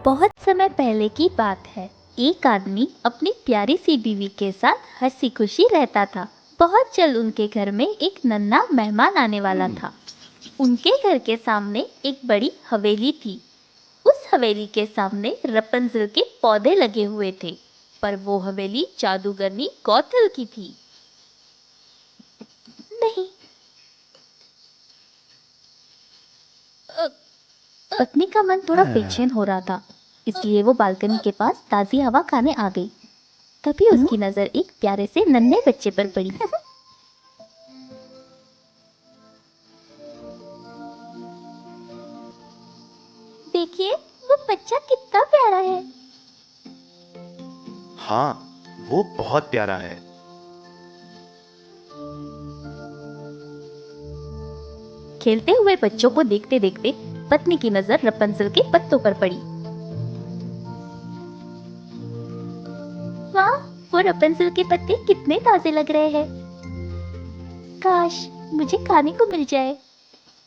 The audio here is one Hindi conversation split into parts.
बहुत समय पहले की बात है। एक आदमी अपनी प्यारी सी बीवी के साथ हंसी खुशी रहता था। बहुत जल्द उनके घर में एक नन्हा मेहमान आने वाला था। उनके घर के सामने एक बड़ी हवेली थी। उस हवेली के सामने रपंजल के पौधे लगे हुए थे, पर वो हवेली जादूगरनी गौथल की थी। नहीं, पत्नी का मन थोड़ा बेचैन हो रहा था, इसलिए वो बालकनी के पास ताजी हवा खाने आ गई। तभी उसकी नजर एक प्यारे से नन्हे बच्चे पर पड़ी। देखिए, वो बच्चा कितना प्यारा है। हाँ, वो बहुत प्यारा है। खेलते हुए बच्चों को देखते देखते पत्नी की नजर रपंजल के पत्तों पर पड़ी। वाह, वो रपंजल के पत्ते कितने ताजे लग रहे हैं। काश मुझे खाने को मिल जाए।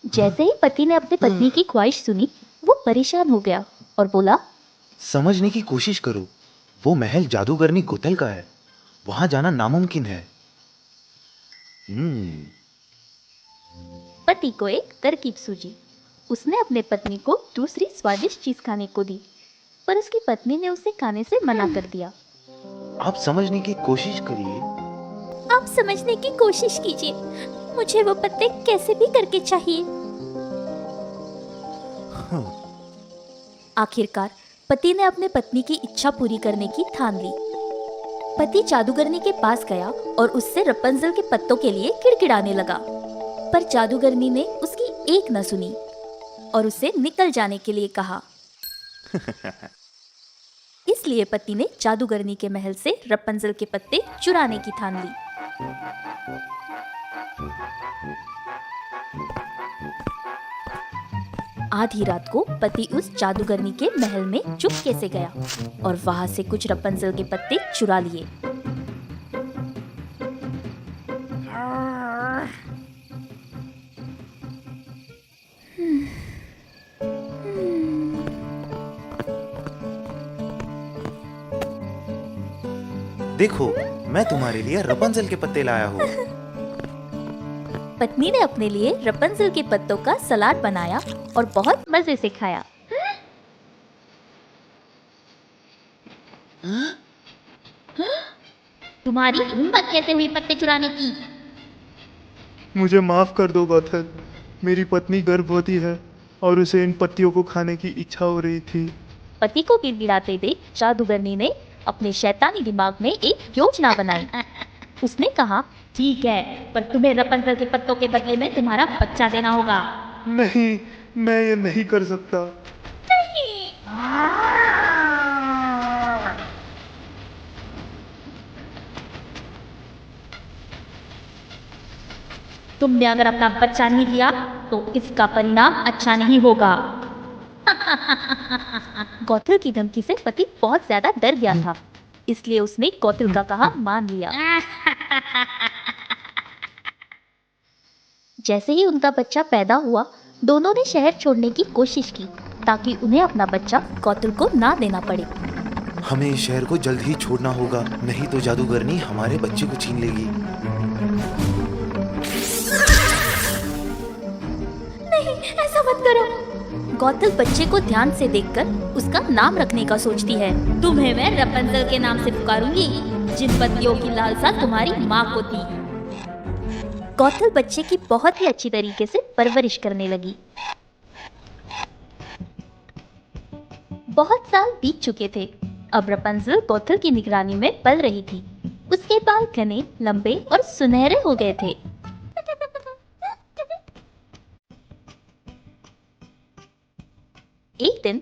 जैसे ही पति ने अपनी पत्नी की ख्वाहिश सुनी, वो परेशान हो गया और बोला, समझने की कोशिश करो, वो महल जादूगरनी गोथल का है। वहां जाना नामुमकिन है। पति को एक तरकीब सूझी। उसने अपने पत्नी को दूसरी स्वादिष्ट चीज खाने को दी, पर उसकी पत्नी ने उसे खाने से मना कर दिया। आप समझने की कोशिश करिए। आप समझने की कोशिश कीजिए। मुझे वो पत्ते कैसे भी करके चाहिए। आखिरकार पति ने अपने पत्नी की इच्छा पूरी करने की ठान ली। पति जादूगरनी के पास गया और उससे रपंजल के पत्तों के लिए किड़किड़ाने लगा, पर जादूगरनी ने उसकी एक न सुनी और उसे निकल जाने के लिए कहा। इसलिए पति ने जादूगरनी के महल से रपंजल के पत्ते चुराने की ठान ली। आधी रात को पति उस जादूगरनी के महल में चुपके से गया और वहां से कुछ रपंजल के पत्ते चुरा लिए। देखो, मैं तुम्हारे लिए रपंजल के पत्ते लाया हूँ। पत्नी ने अपने लिए रपंजल के पत्तों का सलाद बनाया और बहुत मजे से खाया। तुम्हारी हिम्मत कैसे हुई पत्ते चुराने की? मुझे माफ कर दो गौथल, मेरी पत्नी गर्भवती है और उसे इन पत्तियों को खाने की इच्छा हो रही थी। पति को गिड़गिड़ाते देख जादूगरनी ने अपने शैतानी दिमाग में एक योजना बनाई। उसने कहा, ठीक है, पर तुम्हें रपंजल के पत्तों के बदले में तुम्हारा बच्चा देना होगा। नहीं, मैं ये नहीं कर सकता। तुमने अगर अपना बच्चा नहीं दिया तो इसका परिणाम अच्छा नहीं होगा। गौथल की धमकी से पति बहुत ज्यादा डर गया था, इसलिए उसने गौथल का कहा मान लिया। जैसे ही उनका बच्चा पैदा हुआ, दोनों ने शहर छोड़ने की कोशिश की ताकि उन्हें अपना बच्चा गौथल को ना देना पड़े। हमें इस शहर को जल्द ही छोड़ना होगा, नहीं तो जादूगरनी हमारे बच्चे को छीन लेगी। नहीं, ऐसा मत करो। गौथल बच्चे को ध्यान से देखकर उसका नाम रखने का सोचती है। तुम्हें मैं रपंजल के नाम से पुकारूंगी, जिन पत्तियों की लालसा तुम्हारी माँ को थी। गौथल बच्चे की बहुत ही अच्छी तरीके से परवरिश करने लगी। बहुत साल बीत चुके थे। अब रपंजल गौथल की निगरानी में पल रही थी। उसके बाल घने, लंबे और सुनहरे हो गए थे। एक दिन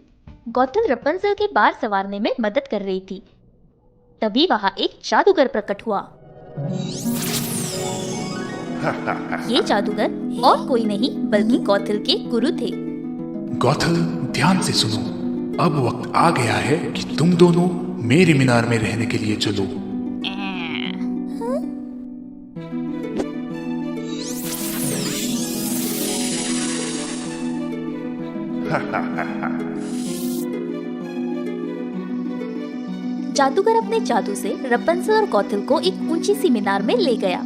गौथल रपंजल के बाल संवारने में मदद कर रही थी। तभी वहां एक जादूगर प्रकट हुआ। ये जादूगर और कोई नहीं बल्कि गौथल के गुरु थे। गौथल, ध्यान से सुनो। अब वक्त आ गया है कि तुम दोनों मेरे मीनार में रहने के लिए चलो। जादूगर अपने जादू से रपंजल और गॉथल को एक ऊंची सी मीनार में ले गया।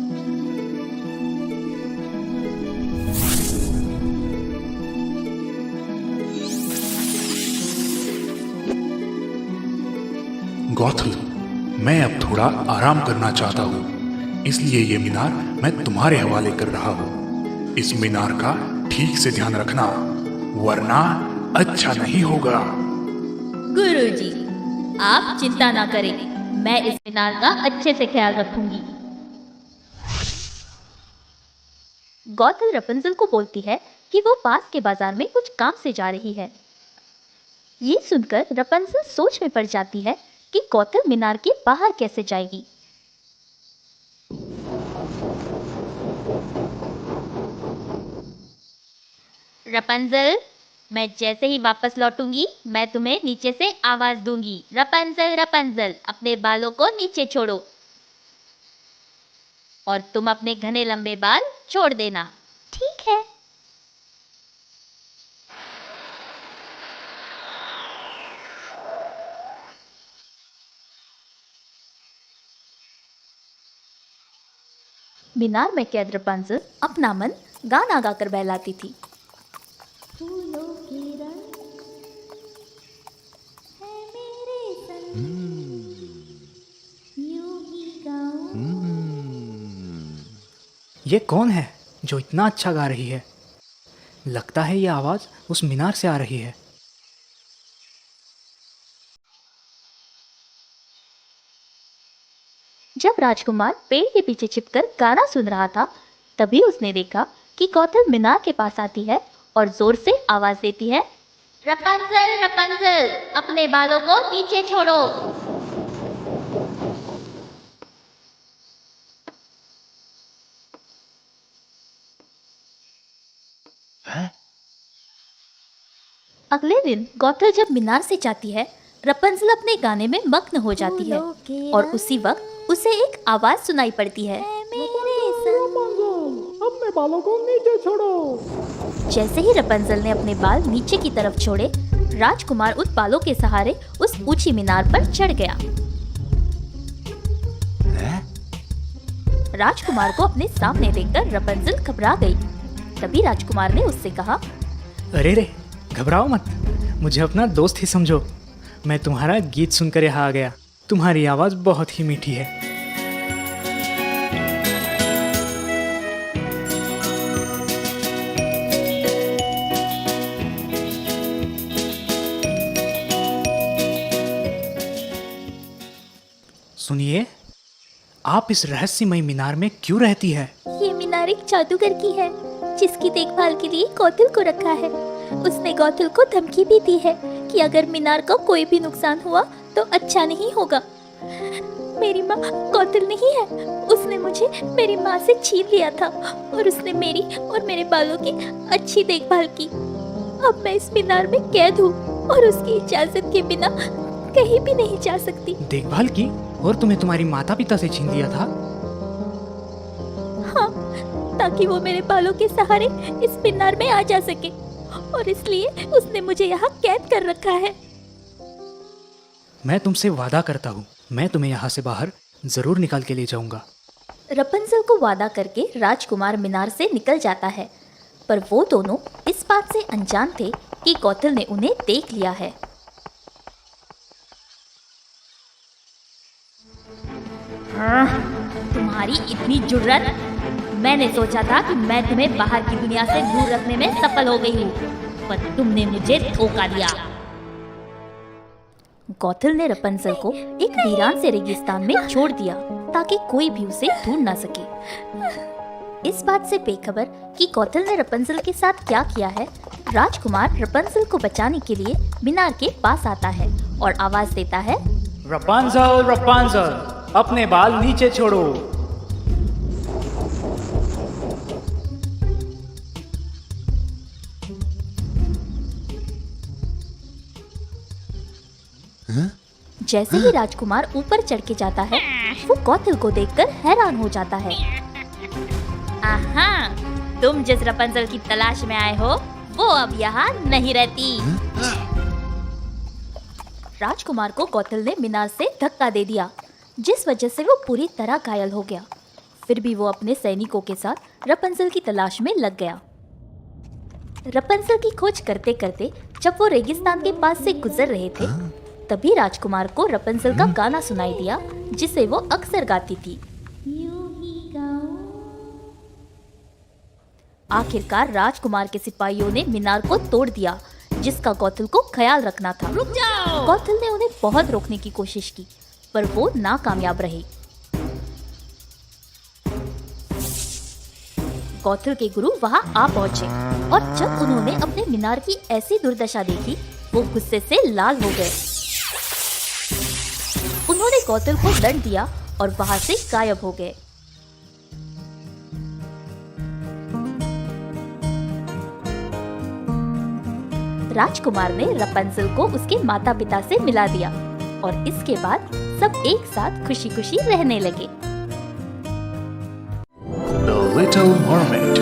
गॉथल, मैं अब थोड़ा आराम करना चाहता हूँ, इसलिए ये मीनार मैं तुम्हारे हवाले कर रहा हूँ। इस मीनार का ठीक से ध्यान रखना, वरना अच्छा नहीं होगा। गुरुजी, आप चिंता ना करें, मैं इस मीनार का अच्छे से ख्याल रखूंगी। गॉथल रपंजल को बोलती है कि वो पास के बाजार में कुछ काम से जा रही है। ये सुनकर रपंजल सोच में पड़ जाती है कि गॉथल मीनार के बाहर कैसे जाएगी। रपंजल, मैं जैसे ही वापस लौटूंगी मैं तुम्हें नीचे से आवाज दूंगी। रपंजल रपंजल, अपने बालों को नीचे छोड़ो और तुम अपने घने लंबे बाल छोड़ देना। ठीक है। मीनार में कैद रपंजल अपना मन गाना गाकर बहलाती थी। फूलों के रंग है मेरे संग, यूं ही गाऊं। ये कौन है जो इतना अच्छा गा रही है? लगता है ये आवाज उस मीनार से आ रही है। जब राजकुमार पेड़ के पीछे छिपकर गाना सुन रहा था, तभी उसने देखा कि गॉथल मीनार के पास आती है और जोर से आवाज देती है, रपंजल रपंजल, अपने बालों को नीचे छोड़ो। हैं? अगले दिन गॉथल जब मीनार से जाती है, रपंजल अपने गाने में मग्न हो जाती है और उसी वक्त उसे एक आवाज सुनाई पड़ती है, अपने बालों को नीचे छोड़ो। जैसे ही रपंजल ने अपने बाल नीचे की तरफ छोड़े, राजकुमार उन बालों के सहारे उस ऊंची मीनार पर चढ़ गया। हैं? राजकुमार को अपने सामने देखकर रपंजल घबरा गई। तभी राजकुमार ने उससे कहा, अरे रे, घबराओ मत, मुझे अपना दोस्त ही समझो। मैं तुम्हारा गीत सुनकर यहाँ आ गया। तुम्हारी आवाज बहुत ही मीठी है। सुनिए, आप इस रहस्यमय मीनार में क्यों रहती है? ये मीनार एक जादूगर की है, जिसकी देखभाल के लिए गॉथल को रखा है। उसने गॉथल को धमकी भी दी है कि अगर मीनार को कोई भी नुकसान हुआ तो अच्छा नहीं होगा। मेरी माँ गॉथल नहीं है, उसने मुझे मेरी माँ से छीन लिया था और उसने मेरी और मेरे बालों की अच्छी देखभाल की। अब मैं इस मीनार में कैद हूँ और उसकी इजाजत के बिना कहीं भी नहीं जा सकती। देखभाल की? और तुम्हें तुम्हारी माता पिता से छीन लिया था? हाँ, ताकि वो मेरे बालों के सहारे इस मीनार में आ जा सके, और इसलिए उसने मुझे यहाँ कैद कर रखा है। मैं तुमसे वादा करता हूँ, मैं तुम्हें यहाँ से बाहर जरूर निकाल के ले जाऊंगा। रपंजल को वादा करके राजकुमार मीनार से निकल जाता है, पर वो दोनों इस बात से अनजान थे कि गॉथल ने उन्हें देख लिया है। तुम्हारी इतनी जुर्रत! मैंने सोचा था कि मैं तुम्हें बाहर की दुनिया से दूर रखने में सफल हो गई हूँ, पर तुमने मुझे धोखा दिया। गॉथल ने रपंजल को एक वीरान से रेगिस्तान में छोड़ दिया ताकि कोई भी उसे ढूंढ ना सके। इस बात से बेखबर कि गॉथल ने रपंजल के साथ क्या किया है, राजकुमार रपंजल को बचाने के लिए मीनार के पास आता है और आवाज देता है, रपंजल रपंजल, अपने बाल नीचे छोड़ो। जैसे ही राजकुमार ऊपर चढ़ के जाता है, वो गॉथल को देखकर हैरान हो जाता है। आहा, तुम जिस रपंजल की तलाश में आए हो, वो अब यहाँ नहीं रहती। राजकुमार को कौतल ने मीनार से धक्का दे दिया, जिस वजह से वो पूरी तरह घायल हो गया। फिर भी वो अपने सैनिकों के साथ रपंजल की तलाश में लग गया। रपंजल की खोज करते करते जब वो रेगिस्तान के पास से गुजर रहे थे, तभी राजकुमार को रपंजल का गाना सुनाई दिया, जिसे वो अक्सर गाती थी। आखिरकार राजकुमार के सिपाहियों ने मीनार को तोड़ दिया, जिसका कौतल को ख्याल रखना था। रुक जाओ! कौतल ने उन्हें बहुत रोकने की कोशिश की, पर वो नाकामयाब रहे। कौतल के गुरु वहां आ पहुंचे और जब उन्होंने अपने मीनार की ऐसी दुर्दशा देखी, वो गुस्से से लाल हो गए। उन्होंने कौतल को दंड दिया और वहां से गायब हो गए। राजकुमार ने रपंजल को उसके माता पिता से मिला दिया और इसके बाद सब एक साथ खुशी खुशी रहने लगे। The Little Mermaid.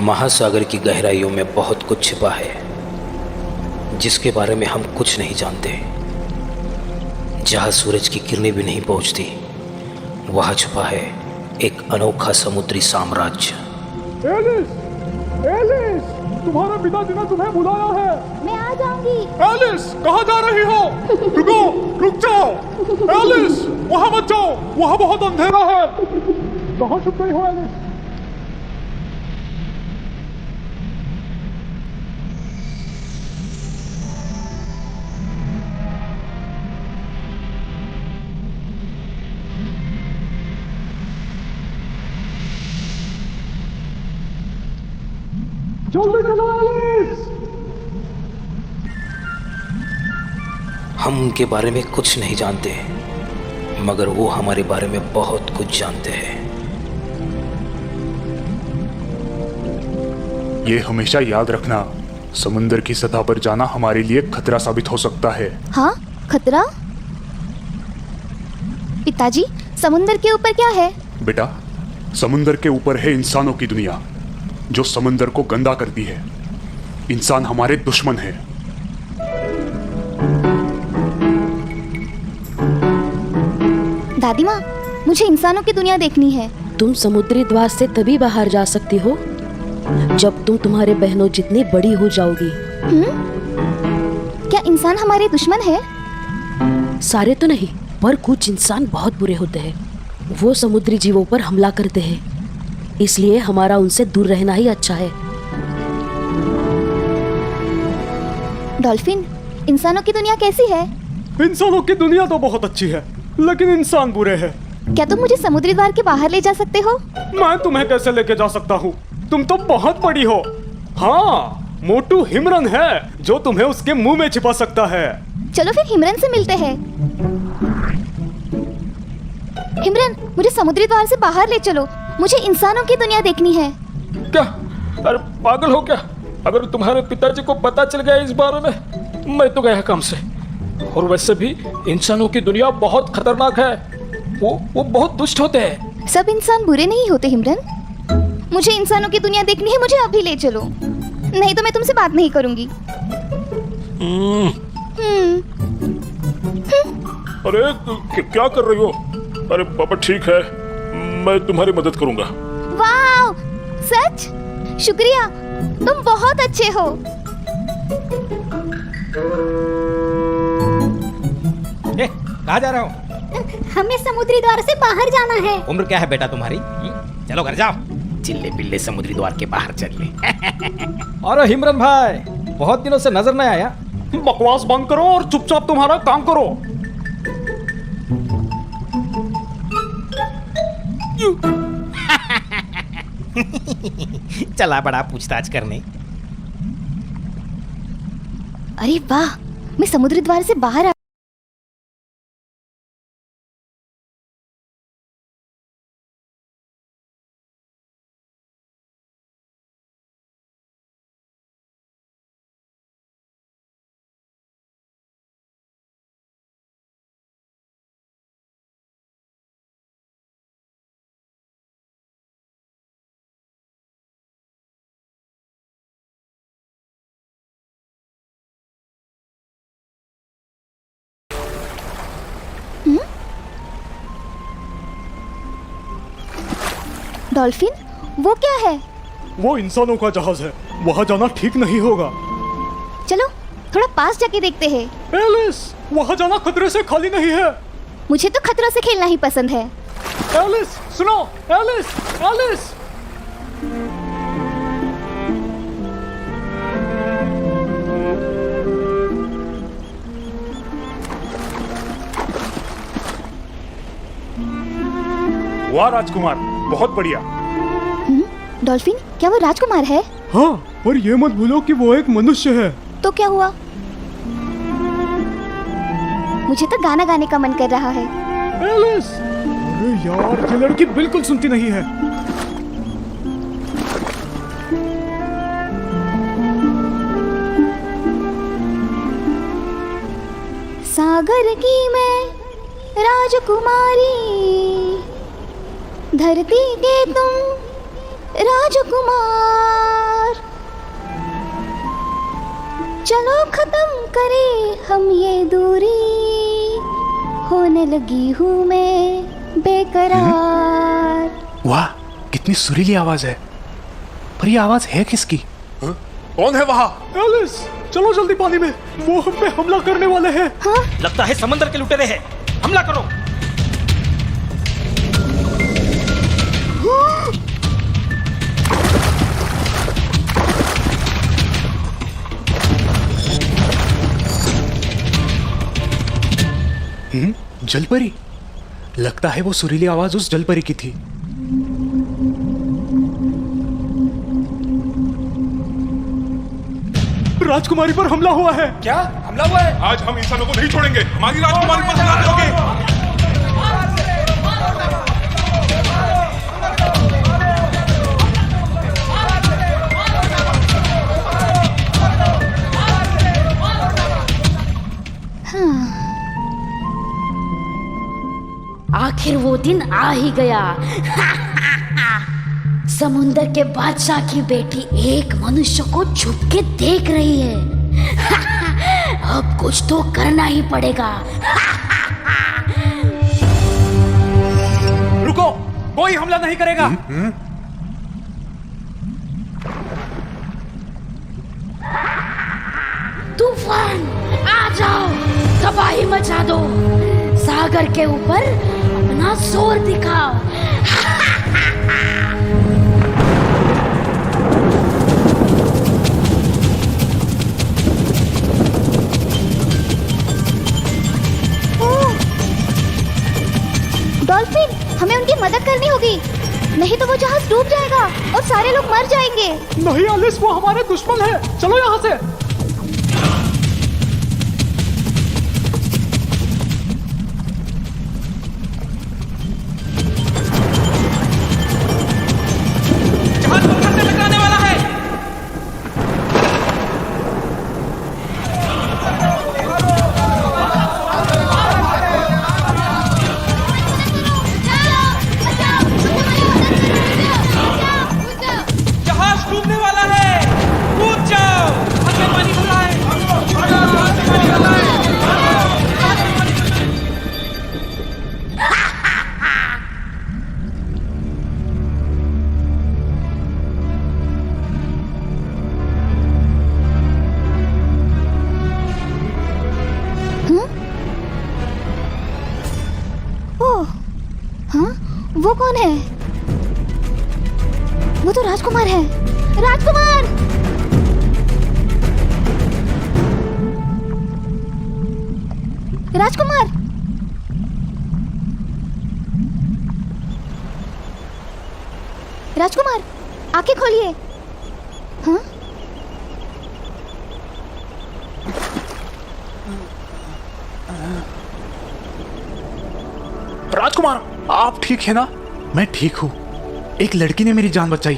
महासागर की गहराइयों में बहुत कुछ छिपा है, जिसके बारे में हम कुछ नहीं जानते। जहाँ सूरज की किरणें भी नहीं पहुँचती, वहाँ छुपा है एक अनोखा समुद्री साम्राज्य। एलिस! एलिस! तुम्हारे पिताजी ने तुम्हें बुलाया है। मैं आ जाऊंगी। एलिस, कहाँ जा रही हो? रुको, रुक जाओ। एलिस, वहाँ मत जाओ, वहाँ बहुत अंधेरा है। कहाँ छुप गई हो एलिस? जल्दी चलो एलिस! हम उनके बारे में कुछ नहीं जानते, मगर वो हमारे बारे में बहुत कुछ जानते हैं। ये हमेशा याद रखना, समुद्र की सतह पर जाना हमारे लिए खतरा साबित हो सकता है। हाँ, खतरा? पिताजी, समुद्र के ऊपर क्या है? बेटा, समुद्र के ऊपर है इंसानों की दुनिया, जो समुद्र को गंदा करती है। इंसान हमारे दुश्मन है। दादी माँ, मुझे इंसानों की दुनिया देखनी है। तुम समुद्री द्वार से तभी बाहर जा सकती हो जब तुम तुम्हारे बहनों जितनी बड़ी हो जाओगी। क्या इंसान हमारे दुश्मन है? सारे तो नहीं, पर कुछ इंसान बहुत बुरे होते हैं। वो समुद्री जीवों पर हमला करते हैं, इसलिए हमारा उनसे दूर रहना ही अच्छा है। डॉल्फिन, इंसानों की दुनिया कैसी है? इंसानों की दुनिया तो बहुत अच्छी है, लेकिन इंसान बुरे हैं। क्या तुम मुझे समुद्री द्वार के बाहर ले जा सकते हो? मैं तुम्हें कैसे लेके जा सकता हूँ? तुम तो बहुत बड़ी हो। हाँ, मोटू हिमरन है जो तुम्हें उसके मुंह में छिपा सकता है। चलो फिर हिमरन से मिलते हैं। हिमरन, मुझे समुद्री द्वार से बाहर ले चलो, मुझे इंसानों की दुनिया देखनी है। क्या? अरे पागल हो क्या? अगर तुम्हारे पिताजी को पता चल गया इस बारे में, मैं तो गया काम से। और वैसे भी इंसानों की दुनिया बहुत खतरनाक है। वो बहुत दुष्ट होते हैं। सब इंसान बुरे नहीं होते हिमरन। मुझे इंसानों की दुनिया देखनी है, मुझे अभी ले चलो, नहीं तो मैं तुमसे बात नहीं करूंगी। अरे क्या कर रही हो? अरे पापा ठीक है, मैं तुम्हारी मदद करूंगा। वाह, सच? शुक्रिया, तुम बहुत अच्छे हो। कहाँ जा रहा हूँ? हमें समुद्री द्वार से बाहर जाना है। उम्र क्या है बेटा तुम्हारी? चलो घर जाओ, चिल्ले पिल्ले समुद्री द्वार के बाहर चल ले। अरे हिमरन भाई, बहुत दिनों से नजर नहीं आया। बकवास बंद करो और चुपचाप तुम्हारा काम करो। चला बड़ा पूछताछ करने। अरे वाह, मैं समुद्री द्वार से बाहर आ डॉल्फिन वो क्या है? वो इंसानों का जहाज है, वहाँ जाना ठीक नहीं होगा। चलो थोड़ा पास जाके देखते हैं। एलिस, वहाँ जाना खतरे से खाली नहीं है। मुझे तो खतरों से खेलना ही पसंद है। एलिस सुनो, एलिस, एलिस। वाह राजकुमार, बहुत बढ़िया। डॉल्फिन क्या वो राजकुमार है? हाँ, पर ये मत भूलो कि वो एक मनुष्य है। तो क्या हुआ? मुझे तो गाना गाने का मन कर रहा है। एलिस, अरे यार, ये लड़की बिल्कुल सुनती नहीं है। सागर की मैं राजकुमारी, धरती के तुम राजकुमार, चलो खत्म करें हम ये दूरी, होने लगी हूँ मैं बेकरार। वाह, कितनी सुरीली आवाज है। पर ये आवाज है किसकी? कौन है वहाँ? एलिस, चलो जल्दी पानी में, वो हम पे हमला करने वाले हैं। हाँ? लगता है समंदर के लुटेरे हैं। हमला करो। जलपरी। लगता है वो सुरीली आवाज उस जलपरी की थी। राजकुमारी पर हमला हुआ है। क्या हमला हुआ है? आज हम इंसानों को नहीं छोड़ेंगे। हमारी राजकुमारी पर हमला करोगे? आखिर वो दिन आ ही गया। समुंदर के बादशाह की बेटी एक मनुष्य को छुप के देख रही है। अब कुछ तो करना ही पड़ेगा। रुको, कोई हमला नहीं करेगा। तूफान आ जाओ, तबाही मचा दो, सागर के ऊपर अपना जोर दिखाओ। डॉल्फिन, हमें उनकी मदद करनी होगी, नहीं तो वो जहाज डूब जाएगा और सारे लोग मर जाएंगे। नहीं एलिस, वो हमारे दुश्मन है। चलो यहाँ से। जहाज पत्थर से टकराने वाला है। जहाज डूबने वाला है। कूद जाओ, आगे पानी भरा है। ओह, हाँ? वो कौन है? वो तो राजकुमार है। राजकुमार! राजकुमार! राजकुमार, आंखें खोलिए। हाँ? राजकुमार, आप ठीक है ना? मैं ठीक हूँ। एक लड़की ने मेरी जान बचाई।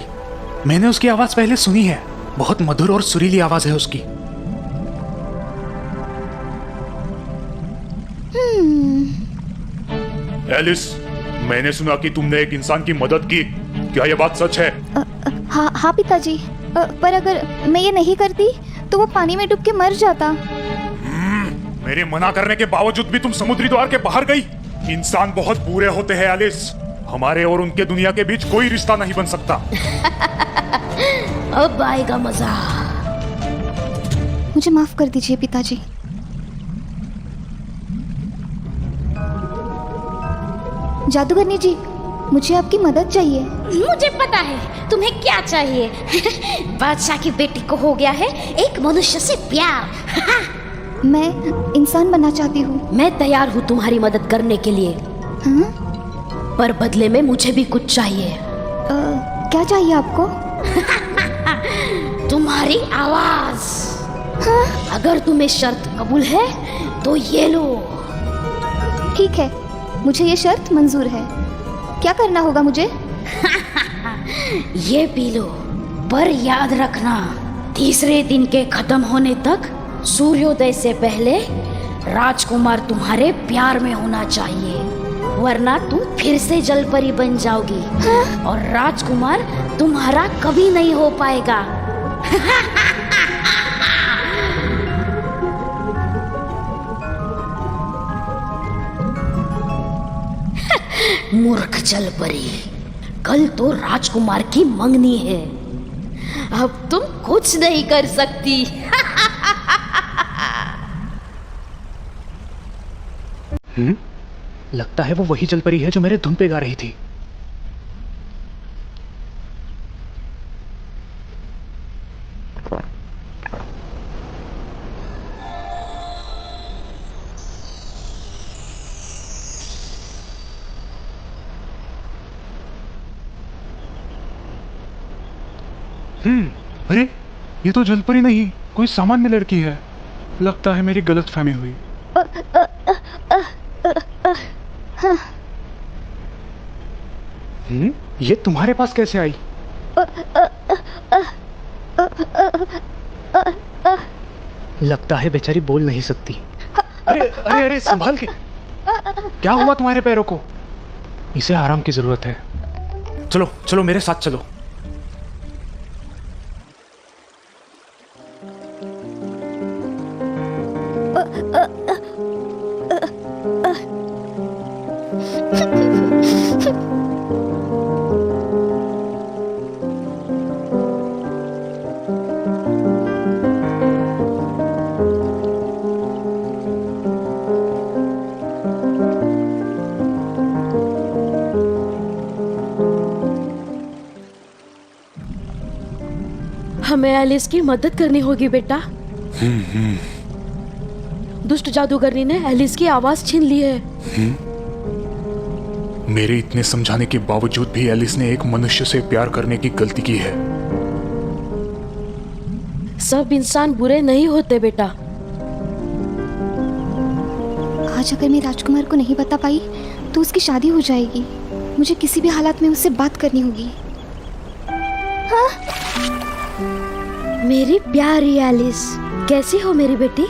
मैंने उसकी आवाज पहले सुनी है। बहुत मधुर और सुरीली आवाज है उसकी। एलिस, मैंने सुना कि तुमने एक इंसान की मदद की। क्या यह बात सच है? हाँ पिताजी, पर अगर मैं ये नहीं करती तो वो पानी में डूब के मर जाता। मेरे मना करने के बावजूद भी तुम समुद्री द्वार के बाहर गई। इंसान बहुत बुरे होते हैं एलिस। हमारे और उनके दुनिया के बीच कोई रिश्ता नहीं बन सकता। अब आएगा मजा। मुझे माफ कर दीजिए पिताजी। जादूगरनी जी, मुझे आपकी मदद चाहिए। मुझे पता है तुम्हें क्या चाहिए। बादशाह की बेटी को हो गया है एक मनुष्य से प्यार। मैं इंसान बनना चाहती हूँ। मैं तैयार हूँ तुम्हारी मदद करने के लिए। हाँ? पर बदले में मुझे भी कुछ चाहिए। क्या चाहिए आपको? तुम्हारी आवाज। हाँ? अगर तुम्हें शर्त कबूल है तो ये लो। ठीक है, मुझे ये शर्त मंजूर है। क्या करना होगा मुझे? ये पी लो, पर याद रखना तीसरे दिन के खत्म होने तक सूर्योदय से पहले राजकुमार तुम्हारे प्यार में होना चाहिए, वरना तुम फिर से जलपरी बन जाओगी। हाँ? और राजकुमार तुम्हारा कभी नहीं हो पाएगा। मूर्ख जलपरी, कल तो राजकुमार की मंगनी है, अब तुम कुछ नहीं कर सकती। लगता है वो वही जलपरी है जो मेरे धुन पे गा रही थी। अरे ये तो जलपरी नहीं, कोई सामान्य लड़की है। लगता है मेरी गलतफहमी हुई। ये तुम्हारे पास कैसे आई? लगता है बेचारी बोल नहीं सकती। अरे अरे अरे संभाल के। क्या हुआ तुम्हारे पैरों को? इसे आराम की जरूरत है। चलो चलो मेरे साथ चलो। हमें एलिस की मदद करनी होगी बेटा। दुष्ट जादूगरनी ने एलिस की आवाज छीन ली है। मेरे इतने समझाने के बावजूद भी एलिस ने एक मनुष्य से प्यार करने की गलती की है। सब इंसान बुरे नहीं होते बेटा। आज अगर मैं राजकुमार को नहीं बता पाई तो उसकी शादी हो जाएगी। मुझे किसी भी हालात में उससे बात करनी होगी। हाँ? मेरी प्यारी एलिस, कैसी हो मेरी बेटी?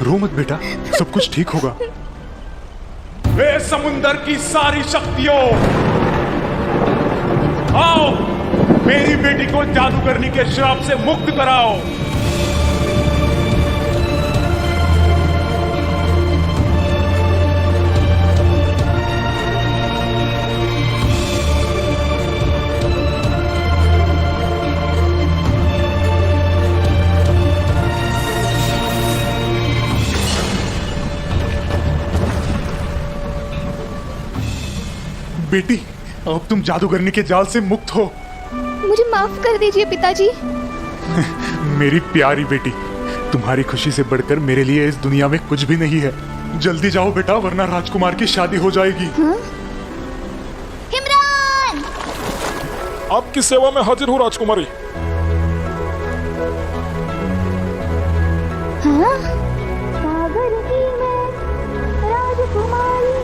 रो मत बेटा, सब कुछ ठीक होगा। वे समुंदर की सारी शक्तियों, आओ मेरी बेटी को जादूगरनी के श्राप से मुक्त कराओ। बेटी, अब तुम जादूगरनी के जाल से मुक्त हो। मुझे माफ कर दीजिए पिताजी। मेरी प्यारी बेटी, तुम्हारी खुशी से बढ़कर मेरे लिए इस दुनिया में कुछ भी नहीं है। जल्दी जाओ बेटा, वरना राजकुमार की शादी हो जाएगी। हाँ? हिमरान! आपकी सेवा में हाजिर हूँ राजकुमारी। हाँ? सागर की मैं राजकुमारी,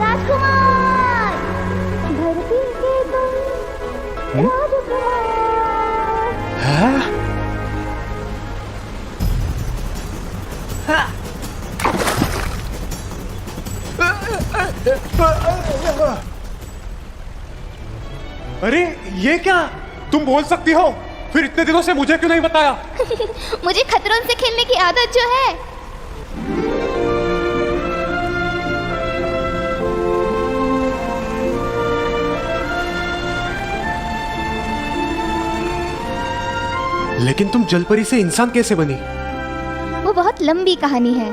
राजकुमार, धरती के तुम राजकुमार। हाँ? अरे ये क्या? तुम बोल सकती हो? फिर इतने दिनों से मुझे क्यों नहीं बताया? मुझे खतरों से खेलने की आदत जो है। लेकिन तुम जलपरी से इंसान कैसे बनी? वो बहुत लंबी कहानी है।